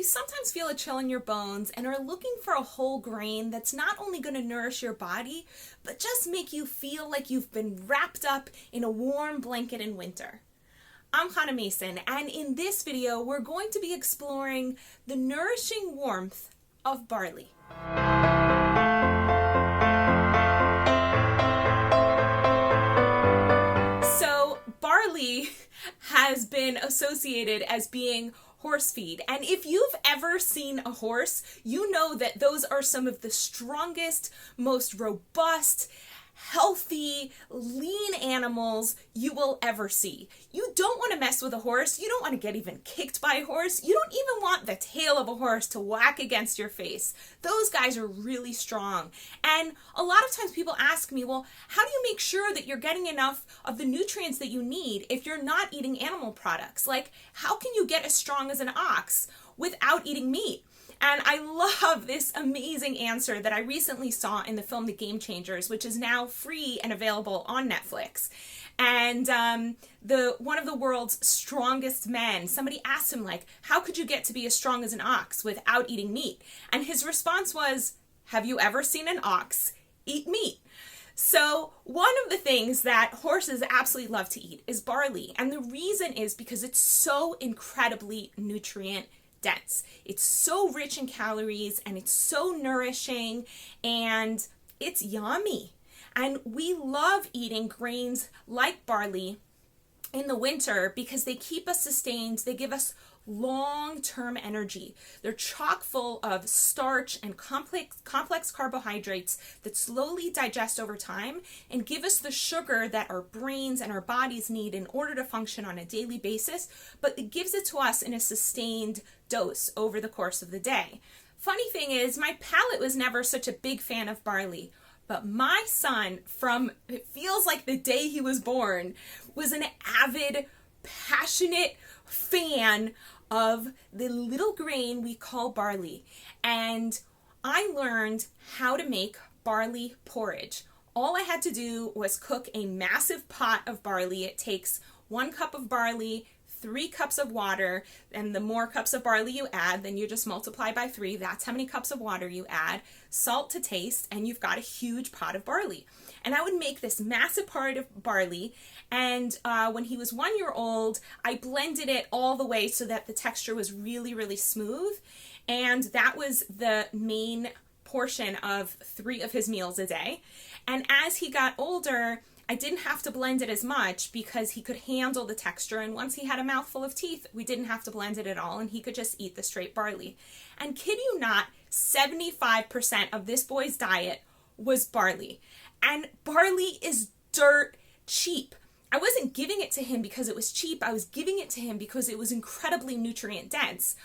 you sometimes feel a chill in your bones and are looking for a whole grain that's not only going to nourish your body, but just make you feel like you've been wrapped up in a warm blanket in winter? I'm Hannah Mason, and in this video, we're going to be exploring the nourishing warmth of barley. So, barley has been associated as being horse feed. And if you've ever seen a horse, you know that those are some of the strongest, most robust, healthy, lean animals you will ever see. You don't want to mess with a horse. You don't want to get even kicked by a horse. You don't even want the tail of a horse to whack against your face. Those guys are really strong. And a lot of times people ask me, well, how do you make sure that you're getting enough of the nutrients that you need if you're not eating animal products? Like, how can you get as strong as an ox without eating meat? And I love this amazing answer that I recently saw in the film The Game Changers, which is now free and available on Netflix. And one of the world's strongest men, somebody asked him, like, how could you get to be as strong as an ox without eating meat? And his response was, have you ever seen an ox eat meat? So one of the things that horses absolutely love to eat is barley. And the reason is because it's so incredibly nutrient dense. It's so rich in calories and it's so nourishing and it's yummy. And we love eating grains like barley in the winter because they keep us sustained. They give us long-term energy. They're chock full of starch and complex carbohydrates that slowly digest over time and give us the sugar that our brains and our bodies need in order to function on a daily basis, but it gives it to us in a sustained dose over the course of the day. Funny thing is, my palate was never such a big fan of barley, but my son, from it feels like the day he was born, was an avid, passionate fan of the little grain we call barley. And I learned how to make barley porridge. All I had to do was cook a massive pot of barley. It takes 1 cup of barley, 3 cups of water, and the more cups of barley you add, then you just multiply by 3. That's how many cups of water you add. Salt to taste, and you've got a huge pot of barley. And I would make this massive pot of barley, and when he was 1 year old, I blended it all the way so that the texture was really, really smooth, and that was the main portion of 3 of his meals a day. And as he got older, I didn't have to blend it as much because he could handle the texture, and once he had a mouthful of teeth, we didn't have to blend it at all, and he could just eat the straight barley. And kid you not, 75% of this boy's diet was barley. And barley is dirt cheap. I wasn't giving it to him because it was cheap. I was giving it to him because it was incredibly nutrient dense.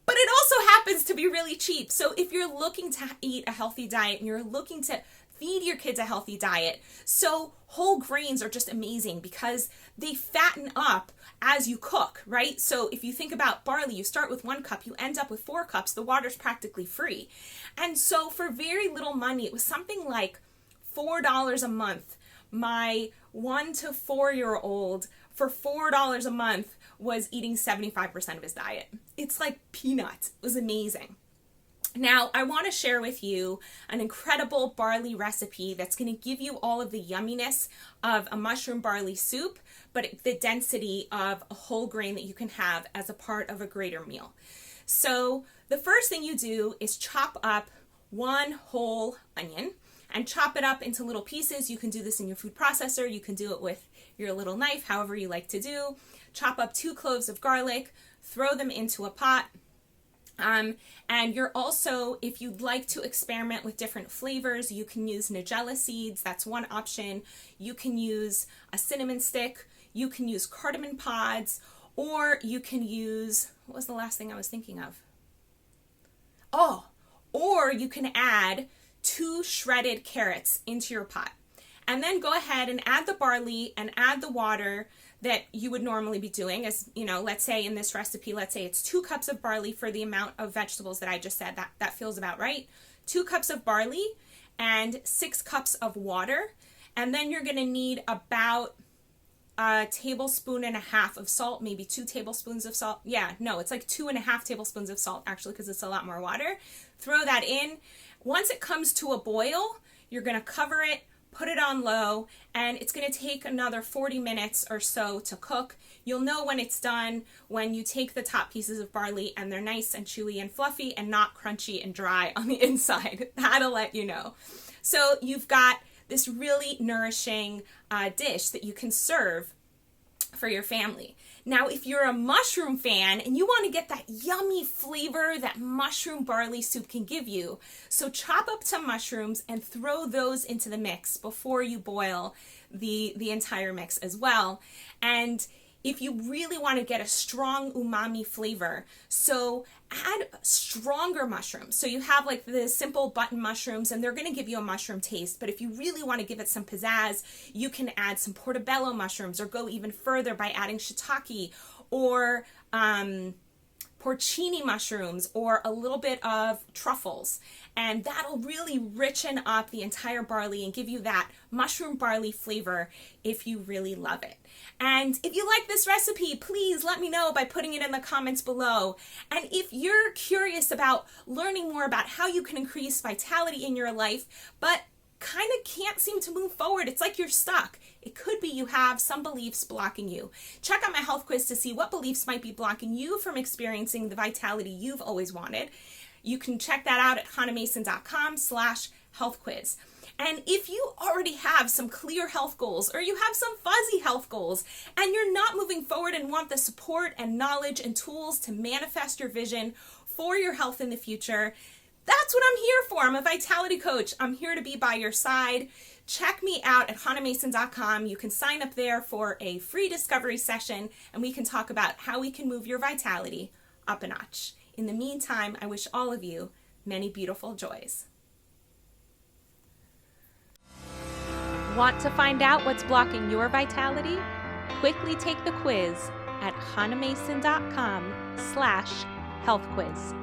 But it also happens to be really cheap. So if you're looking to eat a healthy diet and you're looking to feed your kids a healthy diet, so whole grains are just amazing because they fatten up as you cook, right? So if you think about barley, you start with 1 cup, you end up with 4 cups, the water's practically free. And so for very little money, it was something like $4 a month. My 1 to 4 year old for $4 a month was eating 75% of his diet. It's like peanuts. It was amazing. Now, I want to share with you an incredible barley recipe that's going to give you all of the yumminess of a mushroom barley soup, but the density of a whole grain that you can have as a part of a greater meal. So the first thing you do is chop up 1 whole onion and chop it up into little pieces. You can do this in your food processor. You can do it with your little knife, however you like to do. Chop up 2 cloves of garlic, throw them into a pot. And you're also, if you'd like to experiment with different flavors, you can use nigella seeds. That's one option. You can use a cinnamon stick. You can use cardamom pods, or you can use, what was the last thing I was thinking of? Oh, or you can add 2 shredded carrots into your pot. And then go ahead and add the barley and add the water that you would normally be doing. As you know, let's say in this recipe, let's say it's 2 cups of barley for the amount of vegetables that I just said. That feels about right. 2 cups of barley and 6 cups of water. And then you're going to need about a tablespoon and a half of salt, maybe 2 tablespoons of salt. Yeah, no, it's like 2.5 tablespoons of salt actually, because it's a lot more water. Throw that in. Once it comes to a boil, you're going to cover it, put it on low, and it's going to take another 40 minutes or so to cook. You'll know when it's done when you take the top pieces of barley and they're nice and chewy and fluffy and not crunchy and dry on the inside. That'll let you know. So you've got this really nourishing dish that you can serve for your family. Now, if you're a mushroom fan and you want to get that yummy flavor that mushroom barley soup can give you, so chop up some mushrooms and throw those into the mix before you boil the entire mix as well. And if you really want to get a strong umami flavor, so add stronger mushrooms. So you have like the simple button mushrooms and they're going to give you a mushroom taste, but if you really want to give it some pizzazz, you can add some portobello mushrooms or go even further by adding shiitake or porcini mushrooms or a little bit of truffles. And that'll really richen up the entire barley and give you that mushroom barley flavor if you really love it. And if you like this recipe, please let me know by putting it in the comments below. And if you're curious about learning more about how you can increase vitality in your life, but kind of can't seem to move forward, it's like you're stuck. It could be you have some beliefs blocking you. Check out my health quiz to see what beliefs might be blocking you from experiencing the vitality you've always wanted. You can check that out at hannahmason.com/health quiz. And if you already have some clear health goals or you have some fuzzy health goals and you're not moving forward and want the support and knowledge and tools to manifest your vision for your health in the future, that's what I'm here for. I'm a vitality coach. I'm here to be by your side. Check me out at hannahmason.com. You can sign up there for a free discovery session and we can talk about how we can move your vitality up a notch. In the meantime, I wish all of you many beautiful joys. Want to find out what's blocking your vitality? Quickly take the quiz at hannahmason.com/health quiz.